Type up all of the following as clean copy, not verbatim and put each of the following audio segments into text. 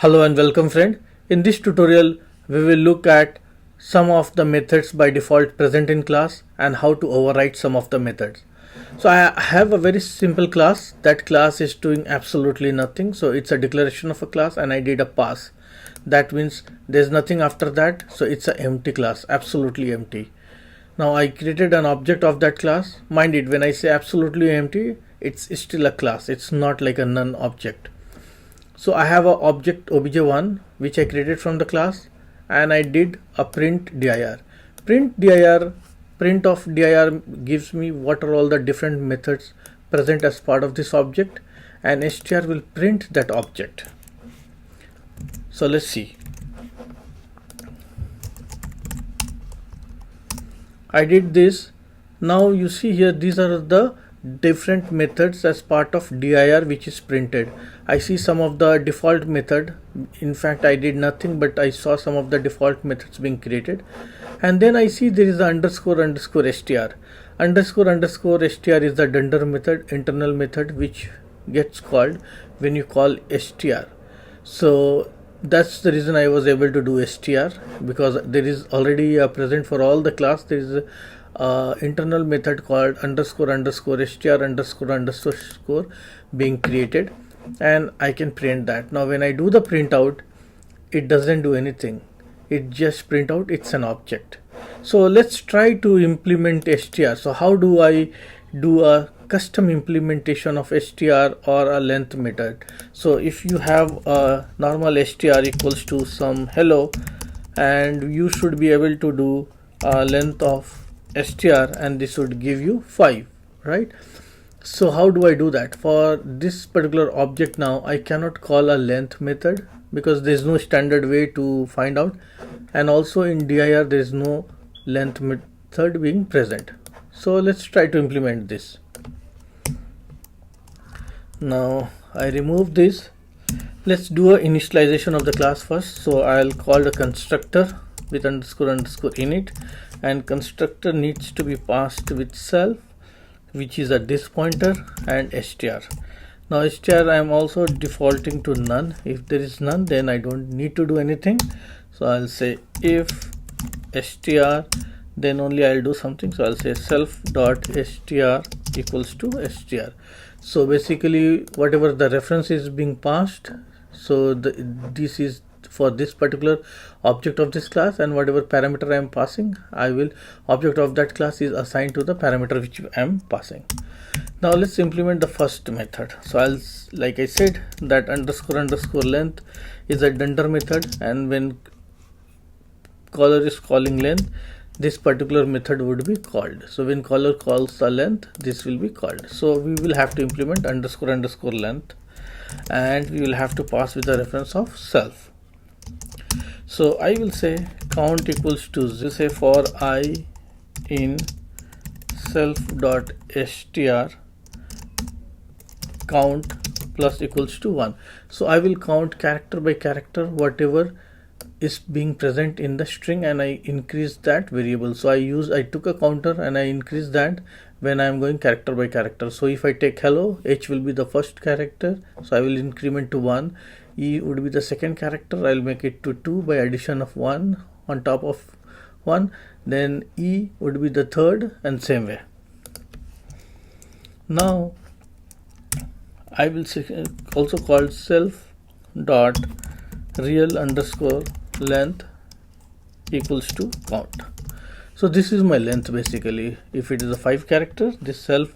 Hello and welcome friend. In this tutorial we will look at some of the methods by default present in class and how to override some of the methods. So I have a very simple class. That class is doing absolutely nothing. So it's a declaration of a class and I did a pass. That means there's nothing after that. So it's an empty class, absolutely empty. Now I created an object of that class. Mind it, when I say absolutely empty, it's still a class. It's not like a none object. So I have a object obj1 which I created from the class and I did a print dir. Print of dir gives me what are all the different methods present as part of this object, and str will print that object. So let's see. I did this. Now you see here these are the different methods as part of dir which is printed. I see some of the default method. In fact, I did nothing, but I saw some of the default methods being created. And then I see there is a underscore str. Underscore str is the dunder method, internal method, which gets called when you call str. So that's the reason I was able to do str, because there is already a present for all the class. There is a internal method called underscore str underscore being created, and I can print that. Now when I do the print out, it doesn't do anything. It just print out it's an object. So let's try to implement str. So how do I do a custom implementation of str or a length method? So if you have a normal str equals to some hello, and you should be able to do a length of str, and this would give you 5, right? So how do I do that? For this particular object now I cannot call a length method because there is no standard way to find out, and also in dir there is no length method being present. So let's try to implement this. Now I remove this. Let's do a initialization of the class first. So I'll call the constructor with underscore init, and constructor needs to be passed with self, which is a this pointer, and str. Now str I am also defaulting to none. If there is none, then I don't need to do anything. So I'll say if str, then only I'll do something. So I'll say self dot str equals to str. So basically whatever the reference is being passed, so this is for this particular object of this class, and whatever parameter I am passing, object of that class is assigned to the parameter which I am passing. Now let's implement the first method. So like I said, that underscore length is a dunder method, and when caller is calling length, this particular method would be called. So when caller calls a length, this will be called. So we will have to implement underscore length, and we will have to pass with the reference of self. So I will say count equals to 0. Say for I in self dot str count plus equals to 1. So I will count character by character whatever is being present in the string, and I increase that variable. So I took a counter and I increase that when I am going character by character. So if I take hello, h will be the first character, so I will increment to 1. E would be the second character, I'll make it to 2 by addition of 1 on top of 1. Then E would be the third, and same way. Now I will also call self dot real underscore length equals to count. So this is my length basically. If it is a 5 characters, this self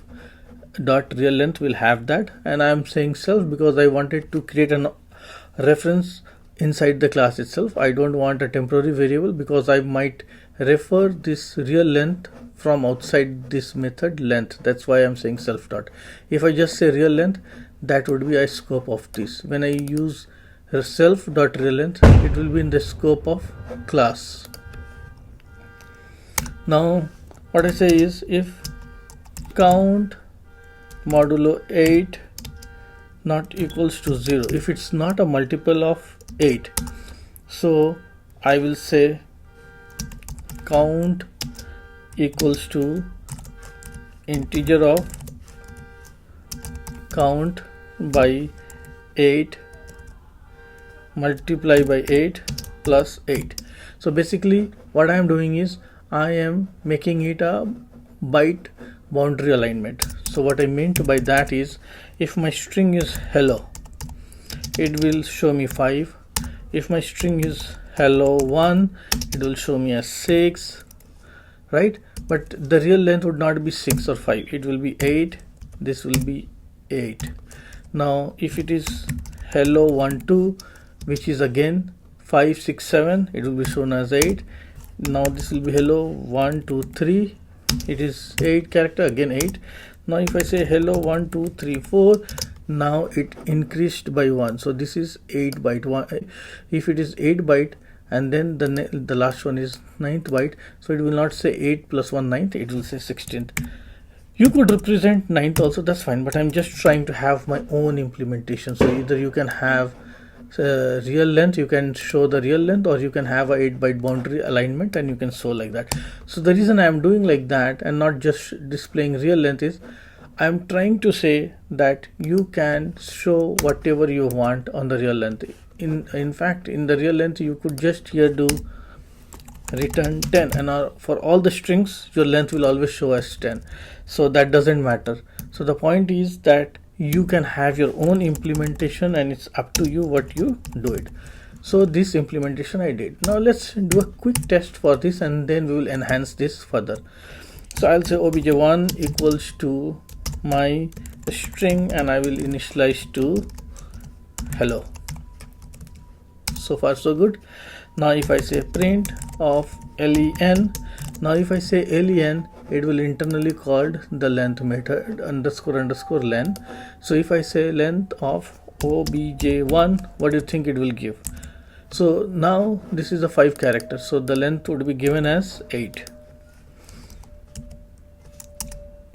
dot real length will have that, and I am saying self because I wanted to create an reference inside the class itself. I don't want a temporary variable because I might refer this real length from outside this method length. That's why I'm saying self dot. If I just say real length, that would be a scope of this. When I use self dot real length, it will be in the scope of class. Now what I say is if count modulo 8 not equals to 0, if it's not a multiple of 8, so I will say count equals to integer of count by 8 multiply by 8 plus 8. So basically what I am doing is I am making it a byte boundary alignment. So what I meant by that is, if my string is hello, it will show me 5. If my string is hello 1, it will show me as 6, right? But the real length would not be 6 or 5, it will be 8. This will be 8. Now if it is hello 1 2, which is again 5 6 7, it will be shown as 8. Now this will be hello 1 2 3, it is 8 character, again 8. Now if I say hello 1 2 3 4, now it increased by 1, so this is 8 byte. If it is 8 byte and then the last one is 9th byte, so it will not say 8 plus 1 9th, it will say 16th. You could represent 9th also, that's fine, but I'm just trying to have my own implementation. So either you can have real length, you can show the real length, or you can have a 8 byte boundary alignment and you can show like that. So the reason I am doing like that and not just displaying real length is I'm trying to say that you can show whatever you want on the real length. In fact, in the real length you could just here do return 10, and for all the strings your length will always show as 10, so that doesn't matter. So the point is that you can have your own implementation and it's up to you what you do it. So this implementation I did. Now let's do a quick test for this and then we will enhance this further. So I'll say obj1 equals to my string and I will initialize to hello. So far so good. Now if I say print of len, now if I say len, it will internally called the length method underscore len. So if I say length of obj1, what do you think it will give? So now this is a 5 character, so the length would be given as 8.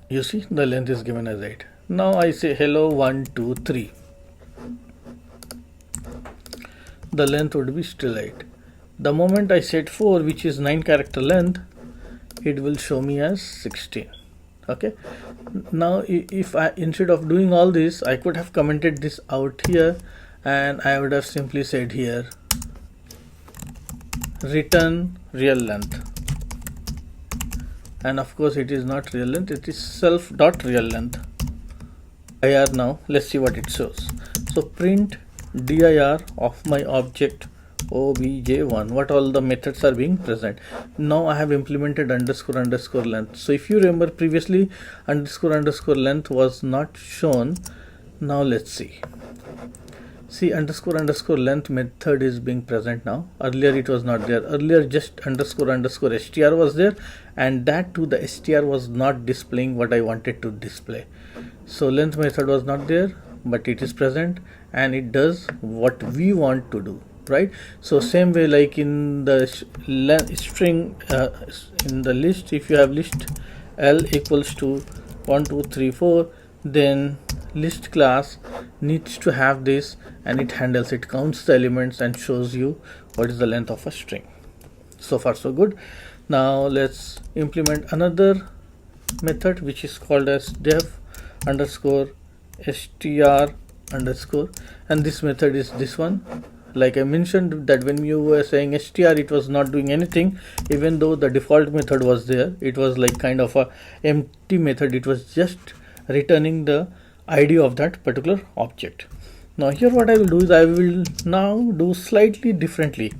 You see, the length is given as 8. Now I say hello 1 2 3, the length would be still 8. The moment I set 4, which is 9 character length, it will show me as 16. Okay, now if I, instead of doing all this, I could have commented this out here and I would have simply said here return real length, and of course it is not real length, it is self dot real length dir. Now let's see what it shows. So print dir of my object obj1, what all the methods are being present. Now I have implemented underscore length. So if you remember previously underscore length was not shown. Now let's see underscore length method is being present now. Earlier it was not there. Earlier just underscore str was there, and that too the str was not displaying what I wanted to display. So length method was not there, but it is present and it does what we want to do, right? So same way, like in the string in the list, if you have list L equals to 1 2 3 4, then list class needs to have this, and it handles, it counts the elements and shows you what is the length of a string. So far so good. Now let's implement another method which is called as def underscore str underscore, and this method is this one. Like I mentioned that when you were saying str, it was not doing anything, even though the default method was there. It was like kind of a empty method, it was just returning the ID of that particular object. Now here what I will do is I will now do slightly differently.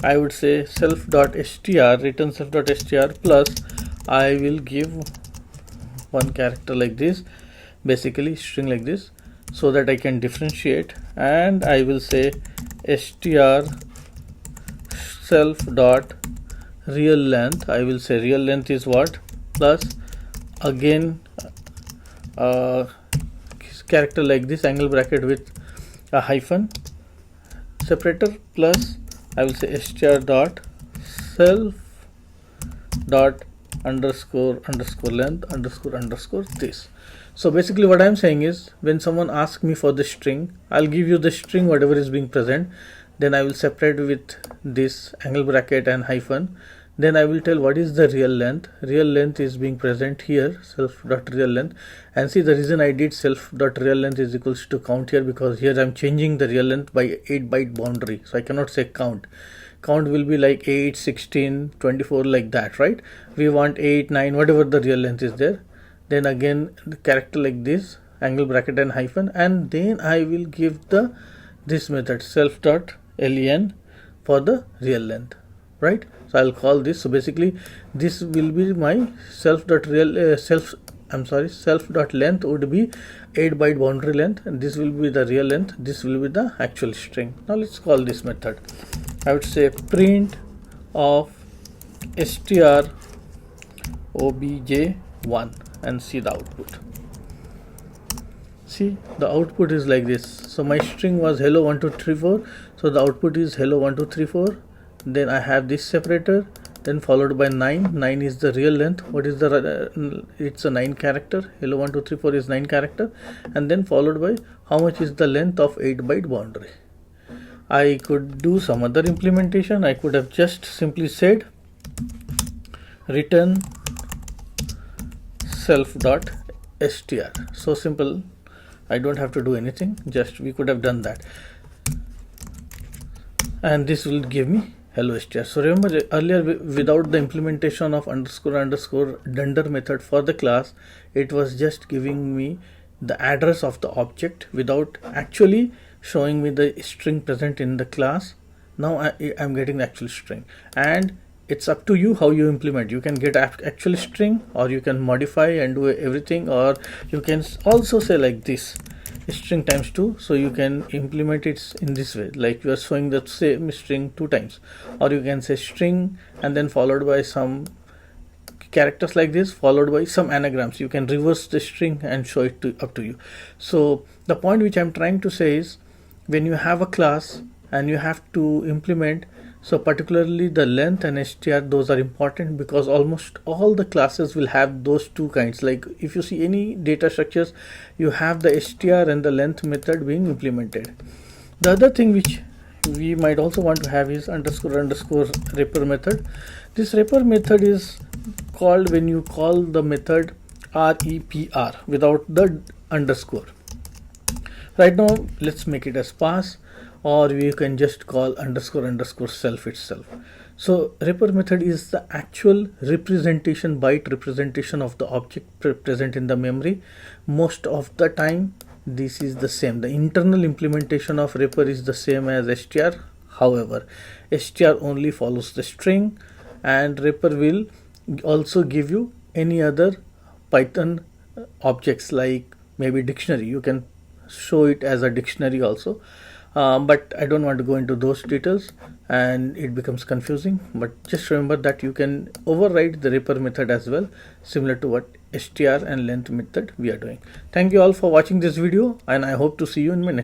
I would say self.str, return self.str plus I will give one character like this, basically string like this, so that I can differentiate, and I will say str self dot real length. I will say real length is what, plus again character like this, angle bracket with a hyphen separator, plus I will say str dot self dot underscore length underscore this. So basically what I am saying is, when someone asks me for the string, I'll give you the string whatever is being present, then I will separate with this angle bracket and hyphen, Then I will tell what is the real length. Real length is being present here, self.real length. And see, the reason I did self.real length is equals to count here, because here I'm changing the real length by 8 byte boundary. So I cannot say count. Count will be like 8, 16, 24, like that, right? We want 8, 9, whatever the real length is there. Then again the character like this, angle bracket and hyphen, and then I will give this method self.len for the real length, right? So I'll call this. So basically this will be my self.length would be 8 byte boundary length, and this will be the real length, this will be the actual string. Now let's call this method. I would say print of str obj1 and see the output. See, the output is like this. So my string was hello 1 2 3 4, so the output is hello 1 2 3 4. Then I have this separator, then followed by 9. 9 is the real length. What is the it's a 9 character. Hello 1 2 3 4 is 9 character, and then followed by how much is the length of 8 byte boundary. I could do some other implementation. I could have just simply said return self.str. So simple. I don't have to do anything, just we could have done that, and this will give me hello str. So remember, earlier without the implementation of underscore dunder method for the class, it was just giving me the address of the object without actually showing me the string present in the class. Now I'm getting the actual string, and it's up to you how you implement. You can get actual string, or you can modify and do everything, or you can also say like this, string times 2. So you can implement it in this way, like you are showing the same string 2 times, or you can say string and then followed by some characters like this, followed by some anagrams. You can reverse the string and show it up to you. So the point which I'm trying to say is, when you have a class and you have to implement, so particularly the length and str, those are important, because almost all the classes will have those two kinds. Like if you see any data structures, you have the str and the length method being implemented. The other thing which we might also want to have is underscore wrapper method. This wrapper method is called when you call the method repr without the underscore. Right now let's make it as pass, or you can just call underscore self itself. So wrapper method is the actual representation, byte representation of the object present in the memory. Most of the time this is the same. The internal implementation of wrapper is the same as str. However, str only follows the string, and wrapper will also give you any other Python objects, like maybe dictionary. You can show it as a dictionary also. But I don't want to go into those details and it becomes confusing. But just remember that you can override the wrapper method as well, similar to what str and length method we are doing. Thank you all for watching this video, and I hope to see you in my next